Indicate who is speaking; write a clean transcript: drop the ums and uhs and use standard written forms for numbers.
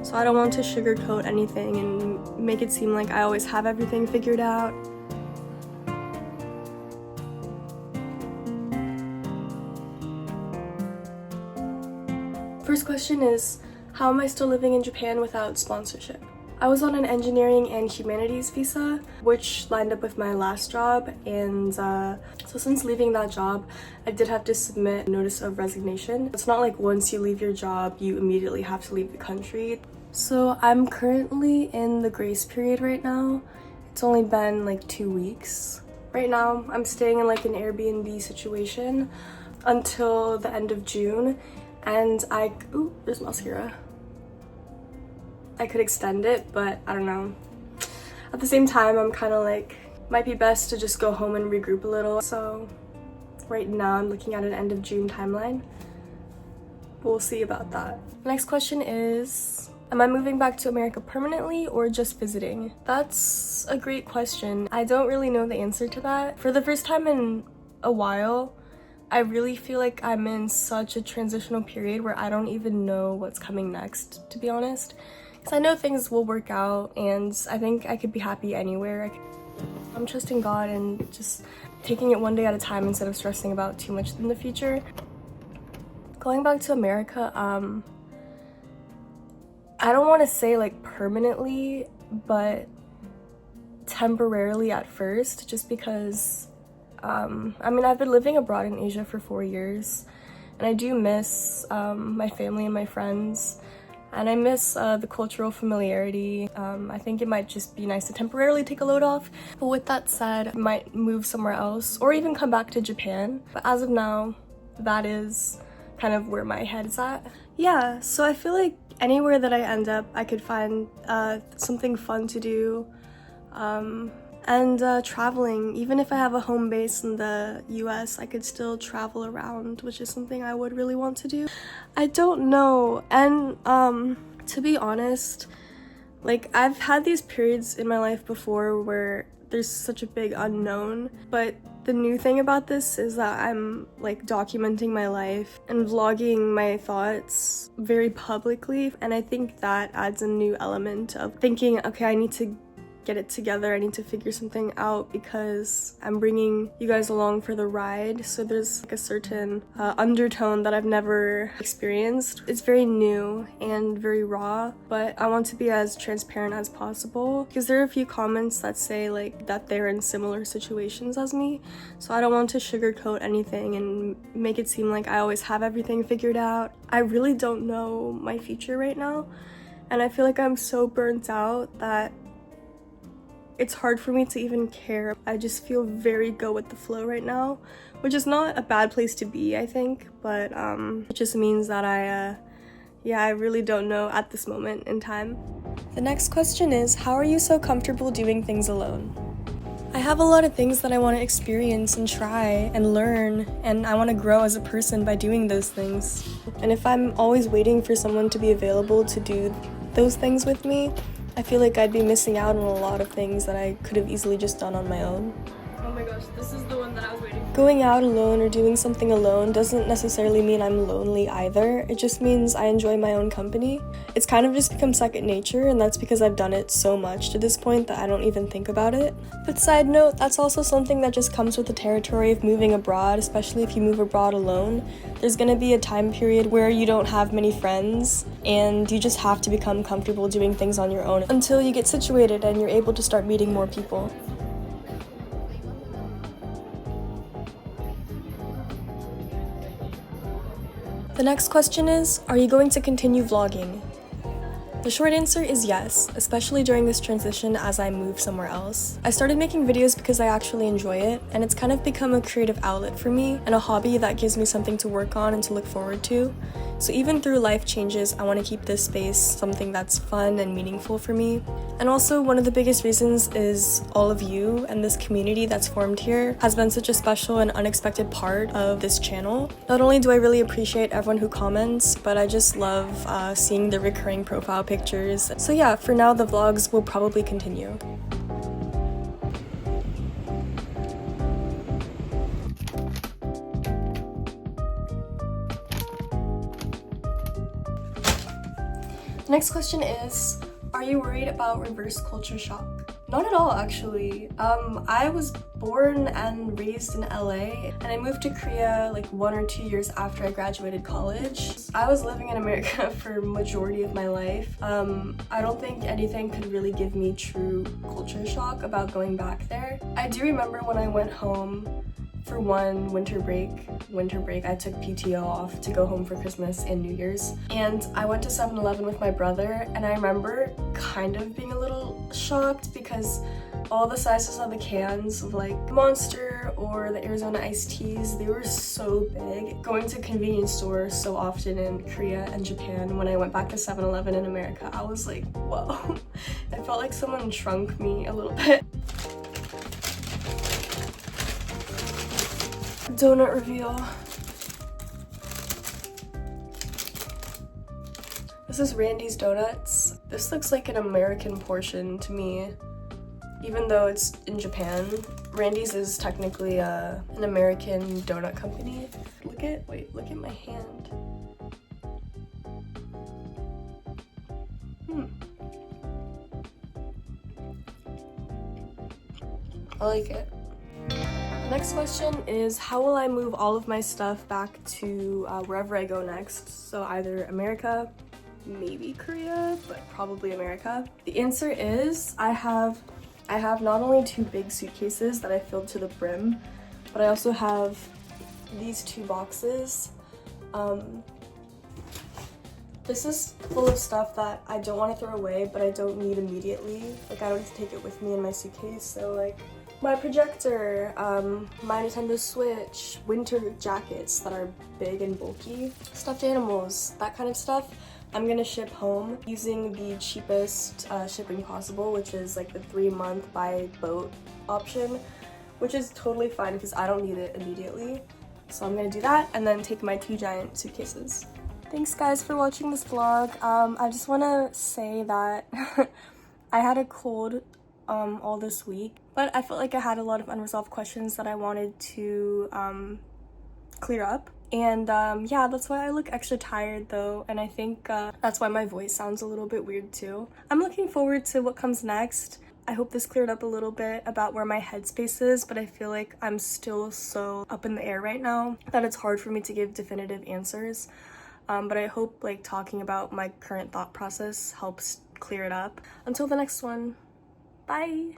Speaker 1: So I don't want to sugarcoat anything and make it seem like I always have everything figured out. First question is, how am I still living in Japan without sponsorship? I was on an engineering and humanities visa, which lined up with my last job, and so since leaving that job, I did have to submit a notice of resignation. It's not like once you leave your job, you immediately have to leave the country. So I'm currently in the grace period right now. It's only been like 2 weeks. Right now, I'm staying in like an Airbnb situation until the end of June, and ooh, there's mascara. I could extend it, but I don't know. At the same time, I'm kind of like, might be best to just go home and regroup a little. So right now I'm looking at an end of June timeline. We'll see about that. Next question is, am I moving back to America permanently or just visiting? That's a great question. I don't really know the answer to that. For the first time in a while, I really feel like I'm in such a transitional period where I don't even know what's coming next, to be honest. I know things will work out, and I think I could be happy anywhere. I'm trusting God and just taking it one day at a time instead of stressing about too much in the future. Going back to America, I don't want to say like permanently, but temporarily at first, just because I mean, I've been living abroad in Asia for 4 years, and I do miss my family and my friends. And I miss the cultural familiarity. I think it might just be nice to temporarily take a load off. But with that said, I might move somewhere else or even come back to Japan. But as of now, that is kind of where my head is at. Yeah, so I feel like anywhere that I end up, I could find something fun to do. And traveling, even if I have a home base in the US, I could still travel around, which is something I would really want to do. I don't know, and to be honest, like I've had these periods in my life before where there's such a big unknown, but the new thing about this is that I'm like documenting my life and vlogging my thoughts very publicly, and I think that adds a new element of thinking, okay, I need to get it together, I need to figure something out because I'm bringing you guys along for the ride. So there's like a certain undertone that I've never experienced. It's very new and very raw, but I want to be as transparent as possible because there are a few comments that say like that they're in similar situations as me. So I don't want to sugarcoat anything and make it seem like I always have everything figured out. I really don't know my future right now, and I feel like I'm so burnt out that it's hard for me to even care. I just feel very go with the flow right now, which is not a bad place to be, I think, but it just means that I really don't know at this moment in time. The next question is, how are you so comfortable doing things alone? I have a lot of things that I want to experience and try and learn, and I want to grow as a person by doing those things. And if I'm always waiting for someone to be available to do those things with me, I feel like I'd be missing out on a lot of things that I could have easily just done on my own. Oh my gosh, this is the one that I was waiting for. Going out alone or doing something alone doesn't necessarily mean I'm lonely either. It just means I enjoy my own company. It's kind of just become second nature, and that's because I've done it so much to this point that I don't even think about it. But side note, that's also something that just comes with the territory of moving abroad, especially if you move abroad alone. There's gonna be a time period where you don't have many friends, and you just have to become comfortable doing things on your own until you get situated and you're able to start meeting more people. The next question is, are you going to continue vlogging? The short answer is yes, especially during this transition as I move somewhere else. I started making videos because I actually enjoy it, and it's kind of become a creative outlet for me and a hobby that gives me something to work on and to look forward to. So even through life changes, I want to keep this space something that's fun and meaningful for me. And also, one of the biggest reasons is all of you, and this community that's formed here has been such a special and unexpected part of this channel. Not only do I really appreciate everyone who comments, but I just love seeing the recurring profile pictures. So yeah, for now the vlogs will probably continue. Next question is, are you worried about reverse culture shock? Not at all, actually. I was born and raised in LA, and I moved to Korea like 1 or 2 years after I graduated college. I was living in America for majority of my life. I don't think anything could really give me true culture shock about going back there. I do remember when I went home for one winter break, I took PTO off to go home for Christmas and New Year's, and I went to 7-Eleven with my brother, and I remember kind of being a little shocked because all the sizes of the cans of like Monster or the Arizona iced teas, they were so big. Going to convenience stores so often in Korea and Japan, when I went back to 7-Eleven in America, I was like, whoa. I felt like someone shrunk me a little bit. Donut reveal. This is Randy's Donuts. This looks like an American portion to me, even though it's in Japan. Randy's is technically an American donut company. Look at my hand. I like it. Next question is, how will I move all of my stuff back to wherever I go next? So either America, maybe Korea, but probably America. The answer is I have not only 2 big suitcases that I filled to the brim, but I also have these 2 boxes. This is full of stuff that I don't want to throw away, but I don't need immediately. Like, I don't need to take it with me in my suitcase, so like my projector, my Nintendo Switch, winter jackets that are big and bulky, stuffed animals, that kind of stuff. I'm gonna ship home using the cheapest shipping possible, which is like the 3-month by boat option, which is totally fine because I don't need it immediately. So I'm gonna do that and then take my 2 giant suitcases. Thanks guys for watching this vlog. I just wanna say that I had a cold all this week, but I felt like I had a lot of unresolved questions that I wanted to clear up. And yeah, that's why I look extra tired though, and I think that's why my voice sounds a little bit weird too. I'm looking forward to what comes next. I hope this cleared up a little bit about where my headspace is, but I feel like I'm still so up in the air right now that it's hard for me to give definitive answers. But I hope like talking about my current thought process helps clear it up. Until the next one, bye!